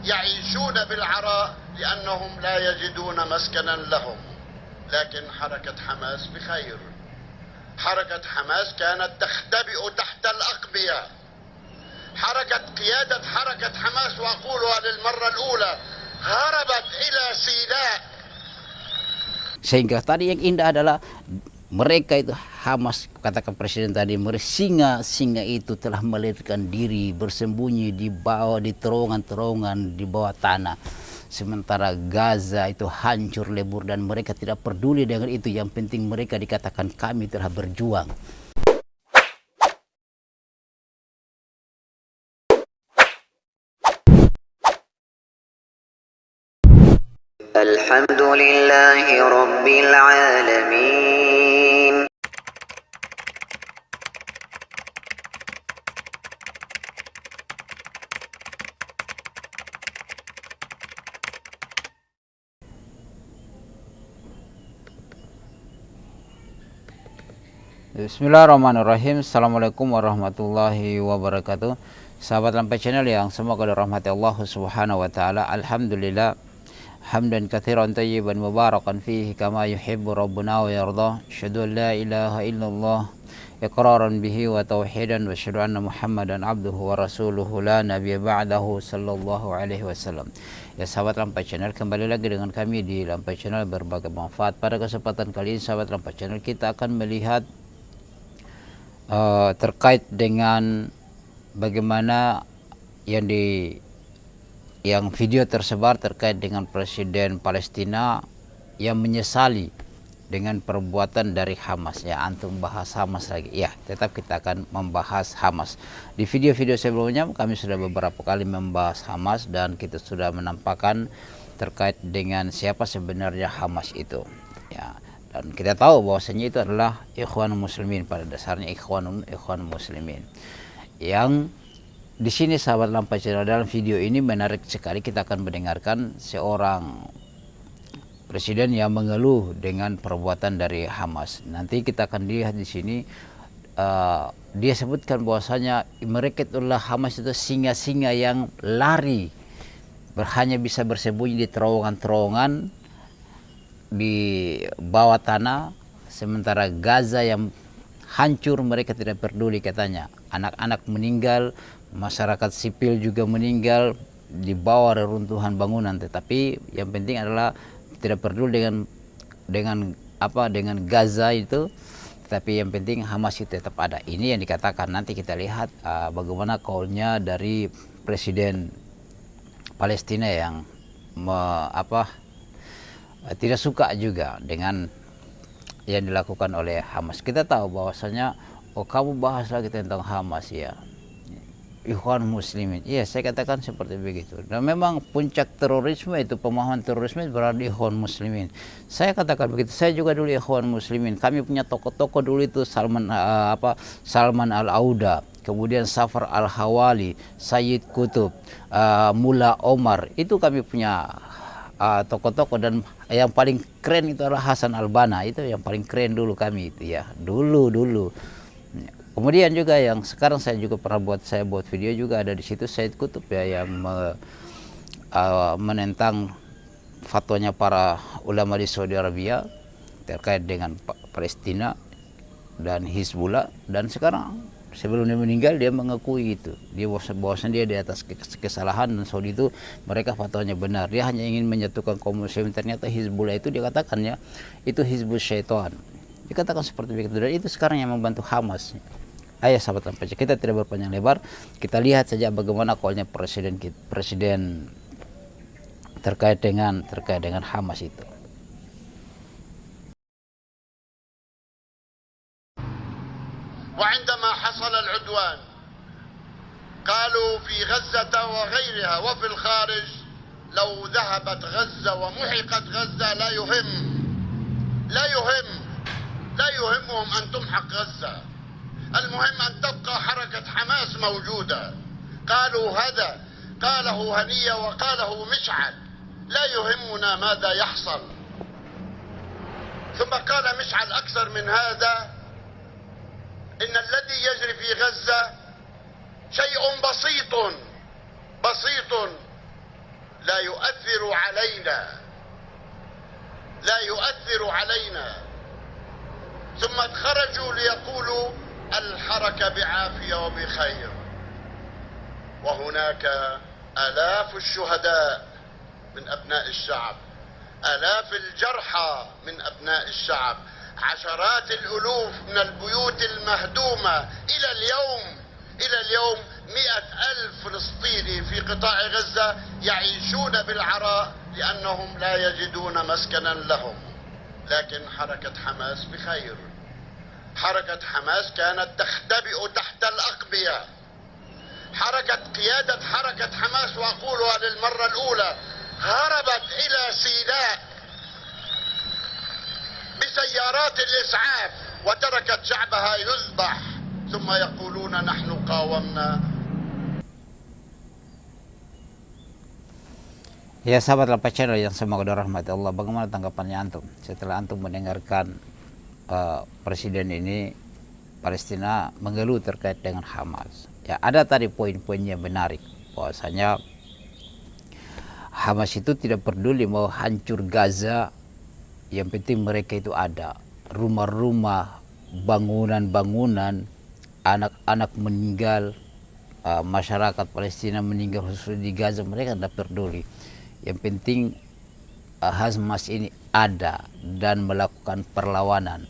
يعيشون بالعراء لأنهم لا يجدون مسكنا لهم. لكن حركة حماس بخير. حركة حماس كانت تختبئ تحت الأقبية. قيادة حركة حماس، وأقولها للمرة الأولى، هربت إلى سيناء. Sehingga tadi yang indah adalah mereka itu Hamas, katakan presiden tadi, singa itu telah melarikan diri, bersembunyi di bawah, di terowongan-terowongan di bawah tanah. Sementara Gaza itu hancur lebur dan mereka tidak peduli dengan itu. Yang penting mereka dikatakan kami telah berjuang. Alhamdulillahi Rabbil Alamin. Bismillahirrahmanirrahim. Assalamualaikum warahmatullahi wabarakatuh. Sahabat Lampai Channel yang semoga dirahmati Allah Subhanahu wa taala. Alhamdulillah hamdan katsiran tayyiban mubarakan fihi kama yuhibbu rabbuna wa yarda. Asyhadu an la ilaha illallah iqraran bihi wa tauhidan wa asyhadu anna Muhammadan abduhu wa rasuluhu la nabiyya ba'dahu sallallahu alaihi wasallam. Ya sahabat Lampai Channel, kembali lagi dengan kami di Lampai Channel berbagai manfaat. Pada kesempatan kali ini sahabat Lampai Channel, kita akan melihat terkait dengan bagaimana yang video tersebar terkait dengan Presiden Palestina yang menyesali dengan perbuatan dari Hamas. Ya, antum bahas Hamas lagi. Ya, tetap kita akan membahas Hamas. Di video-video sebelumnya kami sudah beberapa kali membahas Hamas dan kita sudah menampakkan terkait dengan siapa sebenarnya Hamas itu. Ya, dan kita tahu bahwasanya itu adalah ikhwan muslimin, pada dasarnya ikhwan muslimin. Yang di sini sahabat Lampai Channel, dalam video ini menarik sekali, kita akan mendengarkan seorang presiden yang mengeluh dengan perbuatan dari Hamas. Nanti kita akan lihat di sini dia sebutkan bahwasanya mereka itulah Hamas itu singa-singa yang lari, hanya bisa bersembunyi di terowongan-terowongan di bawah tanah, sementara Gaza yang hancur mereka tidak peduli katanya. Anak-anak meninggal, masyarakat sipil juga meninggal di bawah reruntuhan bangunan, tetapi yang penting adalah tidak peduli dengan Gaza itu, tetapi yang penting Hamas itu tetap ada. Ini yang dikatakan. Nanti kita lihat bagaimana kaulnya dari Presiden Palestina yang tidak suka juga dengan yang dilakukan oleh Hamas. Kita tahu bahwasanya kamu bahas lagi tentang Hamas, ya, ikhwan muslimin. Iya, saya katakan seperti begitu. Dan memang puncak terorisme itu, pemahaman terorisme berada di ikhwan muslimin. Saya katakan begitu. Saya juga dulu ikhwan muslimin. Kami punya tokoh-tokoh dulu itu Salman Al-Auda, kemudian Safar Al-Hawali, Sayyid Qutb, Mullah Omar. Itu kami punya tokoh-tokoh, dan yang paling keren itu adalah Hasan Al-Banna. Itu yang paling keren dulu kami itu, ya, dulu. Kemudian juga yang sekarang saya juga pernah buat video juga ada di situ Sayyid Qutb, ya, yang menentang fatwanya para ulama di Saudi Arabia terkait dengan Palestina dan Hizbullah. Dan sekarang sebelum dia meninggal dia mengakui itu, dia bahwasanya dia di atas kesalahan, dan Saudi itu mereka fatwanya benar. Dia hanya ingin menyatukan kaum muslim. Ternyata Hizbullah itu dikatakan, ya, itu Hizbul Syaitan, dikatakan seperti begitu, dan itu sekarang yang membantu Hamas. Ayo sahabat Lampai, kita tidak berpanjang lebar, kita lihat saja bagaimana kaulnya presiden terkait dengan Hamas itu. وعندما حصل العدوان قالوا في غزة وغيرها وفي الخارج لو ذهبت غزة ومحقت غزة لا يهمهم أن تمحق غزة، المهم أن تبقى حركة حماس موجودة. قالوا هذا، قاله هنية وقاله مشعل، لا يهمنا ماذا يحصل. ثم قال مشعل أكثر من هذا، إن الذي يجري في غزة شيء بسيط يؤثر علينا، لا يؤثر علينا. ثم خرجوا ليقولوا الحركة بعافية وبخير، وهناك آلاف الشهداء من أبناء الشعب، آلاف الجرحى من أبناء الشعب، عشرات الألوف من البيوت المهدومة إلى اليوم 100,000 فلسطيني في قطاع غزة يعيشون بالعراء لأنهم لا يجدون مسكنا لهم. لكن حركة حماس بخير. حركة حماس كانت تختبئ تحت الأقبية. قيادة حركة حماس، وأقولها للمرة الأولى، هربت إلى سيناء بسيارات الإسعاف وتركت شعبها يذبح، ثم يقولون نحن قاومنا. Ya sahabat Lapa Channel yang semoga dirahmati Allah, bagaimana tanggapannya antum setelah antum mendengarkan presiden ini Palestina mengeluh terkait dengan Hamas? Ya, ada tadi poin-poinnya menarik, bahwasanya Hamas itu tidak peduli mau hancur Gaza, yang penting mereka itu ada. Rumah-rumah, bangunan-bangunan, anak-anak meninggal, masyarakat Palestina meninggal khusus di Gaza, mereka tidak peduli. Yang penting Hamas ini ada dan melakukan perlawanan.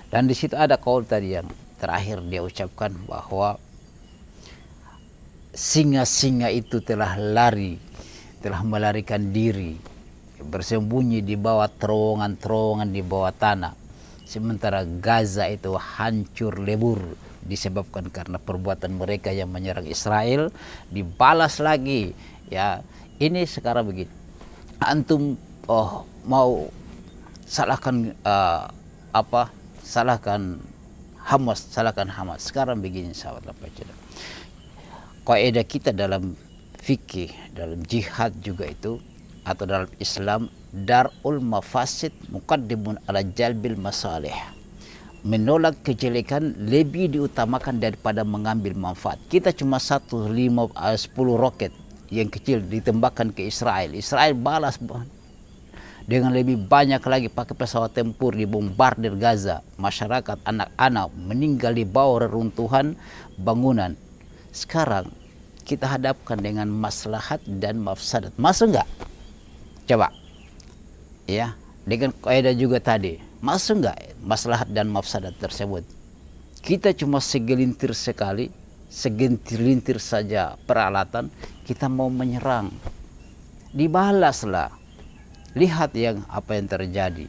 Dan di situ ada kaul tadi yang terakhir dia ucapkan bahwa singa-singa itu telah melarikan diri, bersembunyi di bawah terowongan-terowongan di bawah tanah. Sementara Gaza itu hancur lebur disebabkan karena perbuatan mereka yang menyerang Israel, dibalas lagi. Ya, ini sekarang begitu. Antum mau salahkan salahkan Hamas. Sekarang begini sahabat Lapa Channel. Kaidah kita dalam fikih, dalam jihad juga itu, atau dalam Islam, darul mafasid muqaddimun ala jalbil masalih. Menolak kejelekan lebih diutamakan daripada mengambil manfaat. Kita cuma 10 roket yang kecil ditembakkan ke Israel. Israel balas dengan lebih banyak lagi pakai pesawat tempur, dibombardir Gaza. Masyarakat, anak-anak meninggal di bawah reruntuhan bangunan. Sekarang kita hadapkan dengan maslahat dan mafsadat. Masuk enggak? Coba. Ya, dengan kaidah juga tadi. Masuk enggak maslahat dan mafsadat tersebut? Kita cuma segelintir saja peralatan, kita mau menyerang. Dibalaslah. Lihat apa yang terjadi.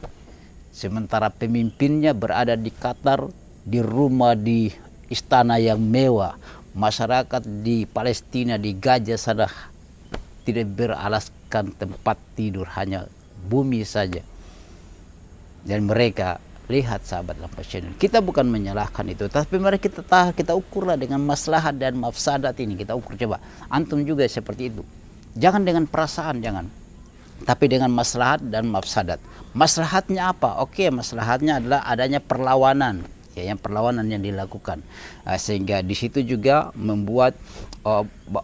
Sementara pemimpinnya berada di Qatar, di rumah, di istana yang mewah. Masyarakat di Palestina, di Gaza sana tidak beralaskan tempat tidur, hanya bumi saja. Dan mereka, lihat sahabat Lapa Channel, kita bukan menyalahkan itu, tapi mari kita ukurlah dengan maslahat dan mafsadat ini. Kita ukur, coba antum juga seperti itu. Jangan dengan perasaan, jangan, tapi dengan maslahat dan mafsadat. Maslahatnya apa? Oke, maslahatnya adalah adanya perlawanan, ya, yang perlawanan yang dilakukan, sehingga di situ juga membuat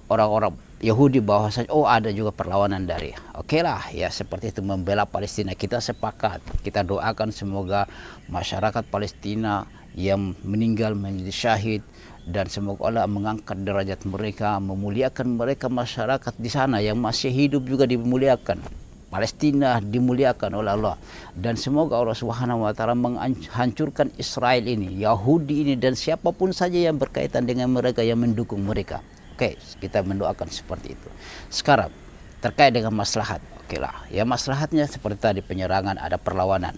orang-orang Yahudi bahwasanya ada juga perlawanan dari. Oke lah, ya seperti itu, membela Palestina. Kita sepakat, kita doakan semoga masyarakat Palestina yang meninggal menjadi syahid, dan semoga Allah mengangkat derajat mereka, memuliakan mereka. Masyarakat di sana yang masih hidup juga dimuliakan, Palestina dimuliakan oleh Allah, dan semoga Allah Subhanahu wa taala menghancurkan Israel ini, Yahudi ini, dan siapapun saja yang berkaitan dengan mereka, yang mendukung mereka. Oke, kita mendoakan seperti itu. Sekarang terkait dengan maslahat, oke lah, ya maslahatnya seperti tadi, penyerangan, ada perlawanan.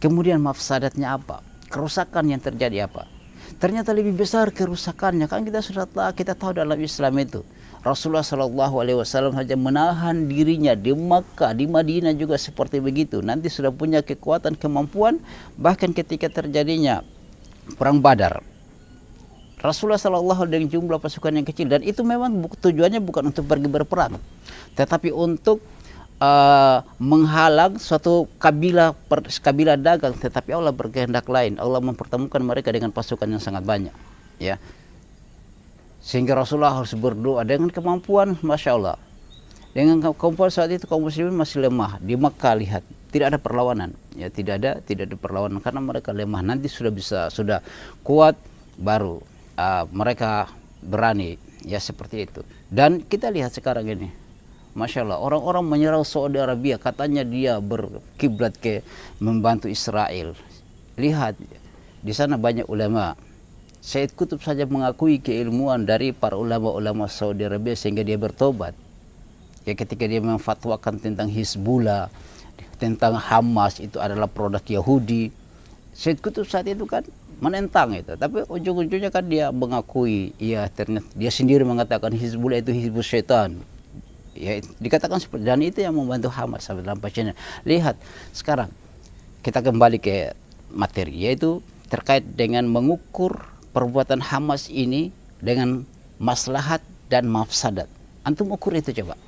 Kemudian mafsadatnya apa? Kerusakan yang terjadi apa? Ternyata lebih besar kerusakannya. Kan kita tahu dalam Islam itu Rasulullah SAW saja menahan dirinya di Makkah, di Madinah juga seperti begitu. Nanti sudah punya kekuatan, kemampuan, bahkan ketika terjadinya perang Badar, Rasulullah SAW dengan jumlah pasukan yang kecil, dan itu memang tujuannya bukan untuk pergi berperang, tetapi untuk menghalang suatu kabilah dagang. Tetapi Allah berkehendak lain. Allah mempertemukan mereka dengan pasukan yang sangat banyak, ya. Sehingga Rasulullah harus berdoa dengan kemampuan, Masya Allah. Dengan kaum saat itu kaum muslimin masih lemah. Di Makkah lihat tidak ada perlawanan, ya tidak ada perlawanan karena mereka lemah. Nanti sudah kuat baru mereka berani, ya seperti itu. Dan kita lihat sekarang ini, Masya Allah, orang-orang menyerang Saudi Arabia, katanya dia berkiblat ke membantu Israel. Lihat di sana banyak ulama. Said Qutb saja mengakui keilmuan dari para ulama-ulama Saudi Arabia sehingga dia bertobat. Ya ketika dia memfatwakan tentang Hizbullah, tentang Hamas itu adalah produk Yahudi. Said Qutb saat itu kan menentang itu, tapi ujung-ujungnya kan dia mengakui, ya ternyata dia sendiri mengatakan Hizbullah itu Hizbus Syaitan. Ya dikatakan seperti, dan itu yang membantu Hamas sampai dalam pasien. Lihat sekarang kita kembali ke materi, yaitu terkait dengan mengukur perbuatan Hamas ini dengan maslahat dan mafsadat. Antum ukur itu coba.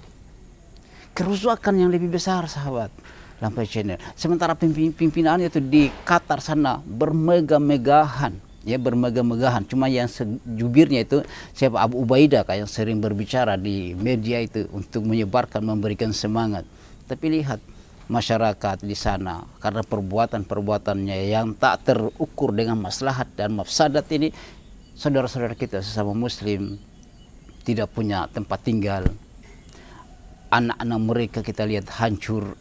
Kerusakan yang lebih besar, sahabat Lampai Channel. Sementara pimpinan itu di Qatar sana bermegah-megahan, ya bermegah-megahan. Cuma yang sejubirnya itu siapa, Abu Ubaidah yang sering berbicara di media itu untuk menyebarkan, memberikan semangat. Tapi lihat masyarakat di sana karena perbuatannya yang tak terukur dengan maslahat dan mafsadat ini, saudara-saudara kita sesama muslim tidak punya tempat tinggal. Anak-anak mereka kita lihat hancur,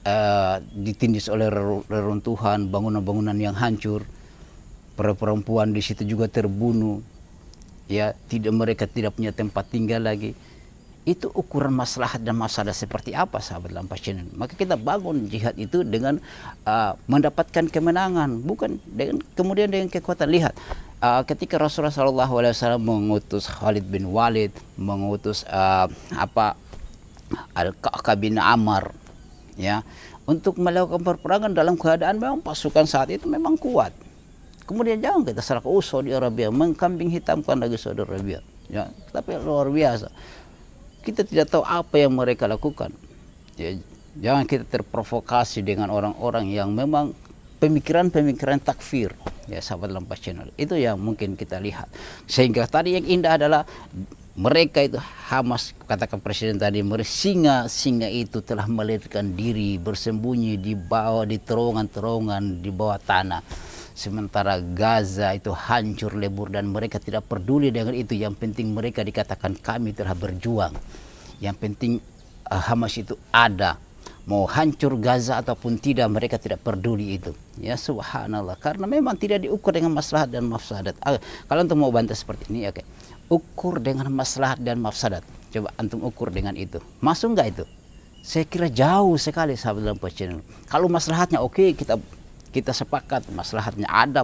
ditindis oleh reruntuhan, bangunan-bangunan yang hancur. Perempuan di situ juga terbunuh. Ya, mereka tidak punya tempat tinggal lagi. Itu ukuran maslahat dan mafsadat seperti apa, sahabat Lampas Channel. Maka kita bangun jihad itu dengan mendapatkan kemenangan, bukan dengan kemudian dengan kekuatan. Lihat, ketika Rasulullah SAW mengutus Khalid bin Walid, mengutus Al-Ka'kah bin Ammar, ya, untuk melakukan perperangan dalam keadaan memang pasukan saat itu memang kuat. Kemudian jangan kita salah, Saudi Arabia mengkambing hitamkan lagi Saudi Arabia, ya, tapi luar biasa. Kita tidak tahu apa yang mereka lakukan. Ya, jangan kita terprovokasi dengan orang-orang yang memang pemikiran takfir, ya sahabat Lampas Channel. Itu yang mungkin kita lihat. Sehingga tadi yang indah adalah mereka itu Hamas, katakan presiden tadi, singa itu telah melarikan diri, bersembunyi di terowongan-terowongan di bawah tanah. Sementara Gaza itu hancur lebur dan mereka tidak peduli dengan itu. Yang penting mereka dikatakan kami telah berjuang. Yang penting Hamas itu ada. Mau hancur Gaza ataupun tidak, mereka tidak peduli itu. Ya subhanallah. Karena memang tidak diukur dengan maslahat dan mafsadat. Kalau antum mau bantah seperti ini, oke. Ukur dengan maslahat dan mafsadat. Coba antum ukur dengan itu. Masuk nggak itu? Saya kira jauh sekali, sahabat Lampas Channel. Kalau maslahatnya oke, kita sepakat maslahatnya ada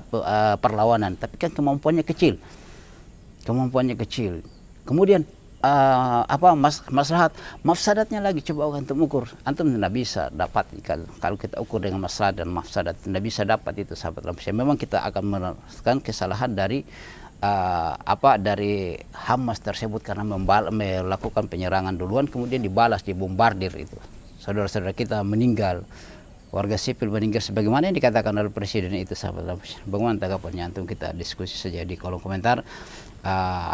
perlawanan, tapi kan kemampuannya kecil. Kemudian maslahat, mafsadatnya lagi coba antum ukur. Antum tidak bisa dapat kalau kita ukur dengan maslahat dan mafsadat, tidak bisa dapat itu, sahabat Lampas. Memang kita akan menemukan kesalahan dari dari Hamas tersebut karena melakukan penyerangan duluan, kemudian dibalas, dibombardir itu. Saudara-saudara kita meninggal, warga sipil meninggal sebagaimana yang dikatakan oleh presiden itu, sahabat Lampas. Bagaimana tanggapannya antum? Kita diskusi saja di kolom komentar.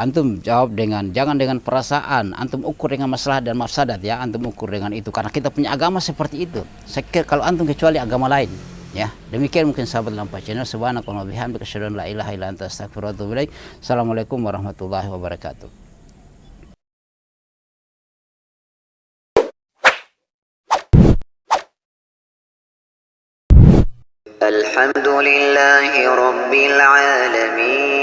Antum jawab jangan dengan perasaan, antum ukur dengan masalah dan mafsadat, ya, antum ukur dengan itu karena kita punya agama seperti itu. Saya kira kalau antum kecuali agama lain, ya. Demikian mungkin sahabat Lampas Channel. Subhanakallahumma wa bihamdika asyhadu an la ilaha illa anta astaghfiruka wa atubu ilaik. Assalamualaikum warahmatullahi wabarakatuh. الحمد لله رب العالمين